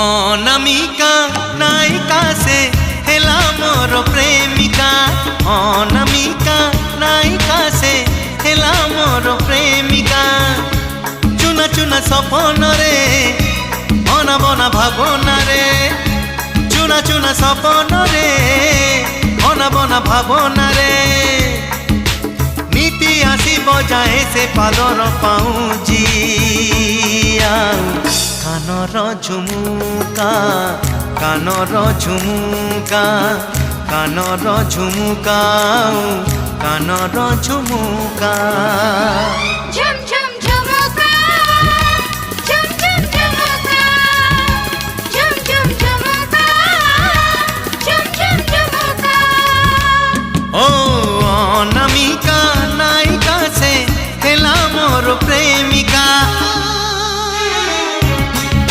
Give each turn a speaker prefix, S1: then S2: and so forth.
S1: अनामिका नायिका से हेला मोर प्रेमिका। अनामिका नायिका से हेला मोर प्रेमिका। चुना चुना सपन रे बना बना भावना रे। चुना चुना सपन रे बना बना भावना रे। नीति आसी बजाए से पादर पाऊजी कानर झुमुका कानर झुमुका कानर झुमुका कानर झुमुका।